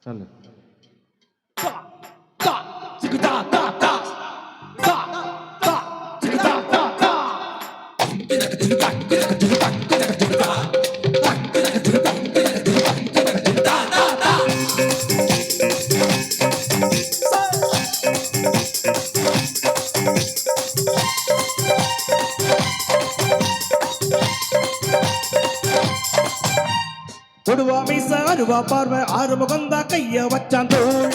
चल அருவா பார்வை ஆறு முகந்தா கைய வச்சான் தோள்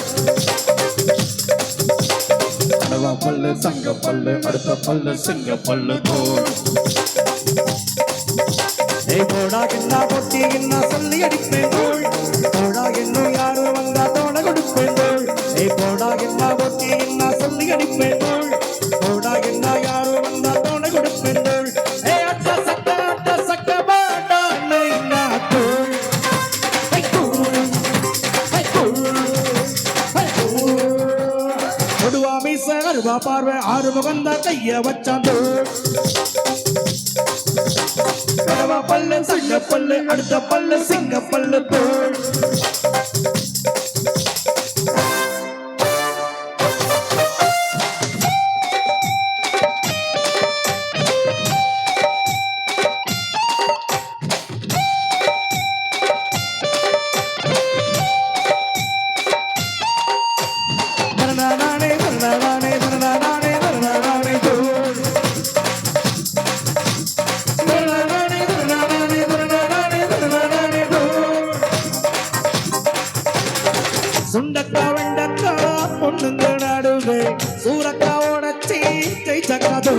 அருவா பல்லு சங்க பல்லு அடுத்த பல்லு சிங்க பல்லு தோள் போடா என்ன பொட்டி என்ன சொல்லி அடிப்பேன் தோள் போடா இன்னும் யாரும் வந்தா தோண கொடுப்பேன் தோள் போடா என்ன பொட்டி என்ன சொல்லி அடிப்பேன் தோள் போடா என்ன யாரும் வந்தா தோண கொடுப்பேன் தோள் பார்வை ஆறு முகந்தா கைய வச்சான் பல்லு சங்க பல்லு அடுத்த பல்லு சிங்க பல்லு தோள் சுண்டக்கா வெண்டக்கா பொண்ணுங்க நாடுவே சூரக்கா உடச்சி ஜெயிச்சக்காது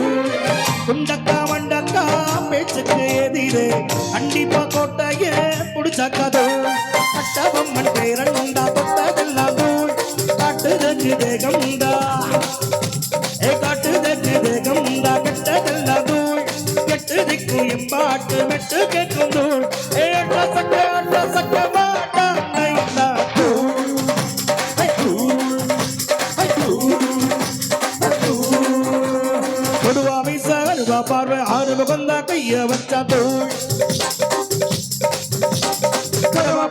குண்டக்கா வண்டக்கா பேச்சுக்கு எதிரே கண்டிப்பா கோட்டைய புடிச்சக்காது கட்டபொம்மன் பேரண்டா தொட்டதெல்லாம் காட்டுதற்கு தேகம்டா காட்டுதற்கு தேகம்டா கெட்டதெல்லாம் தூள் கெட்டு திக்கும் எம்பாட்டு மெட்டு கேட்கும் தூள் சக்க சக்க மாட்டா பார்வை ஆறு முகந்தா கைய வச்சா தோள்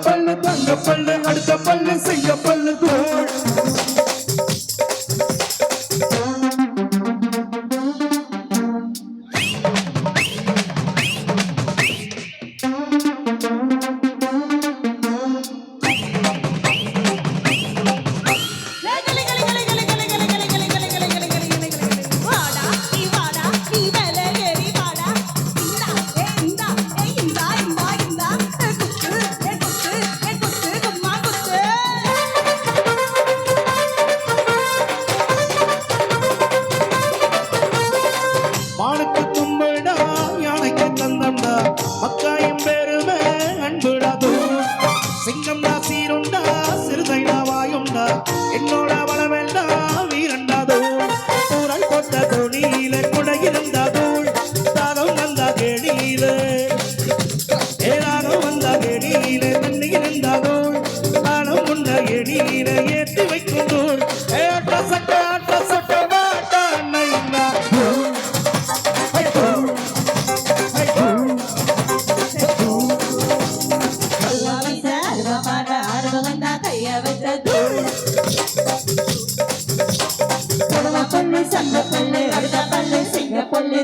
பல்லு தங்க பல்லு அடுத்த பல்லு சிங்க பல்லு தோள் மக்காயும் பேருமே அன்புடாது சிங்கம் சீருண்டா சிறுதைனா வாயுண்டா என்னோட வளவெண்டா வீரண்டாதோ கூறல் போட்ட தோணியில குடையிருந்தாதோள் தாகம் வந்தா கேணியில ஏதாகம் வந்தா கேணியில தண்ணி இருந்தாதோள் தானம் உண்ட எணியில ஏற்றி வைக்கும் தோள் சட்ட சட்ட மாட்டா பல்லு சங்க பல்லு அடுத்த பல்லு சிங்க பல்லு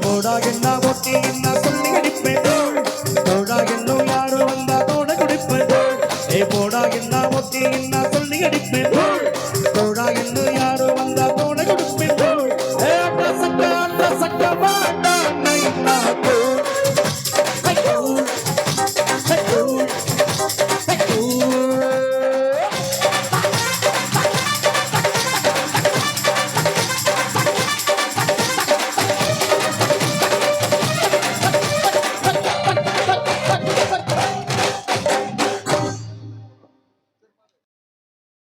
போடா என்ன பொட்டி என்ன சொல்லி அடிப்பேன் போடா இன்னும் யாரும் வந்தா தோட குடிப்பேன் போடா என்ன பொட்டி என்ன சொல்லி அடிப்பேன் போடா இன்னும் யாரும் வந்தா தோட குடிப்பேன் சக்க சக்க மாட்டா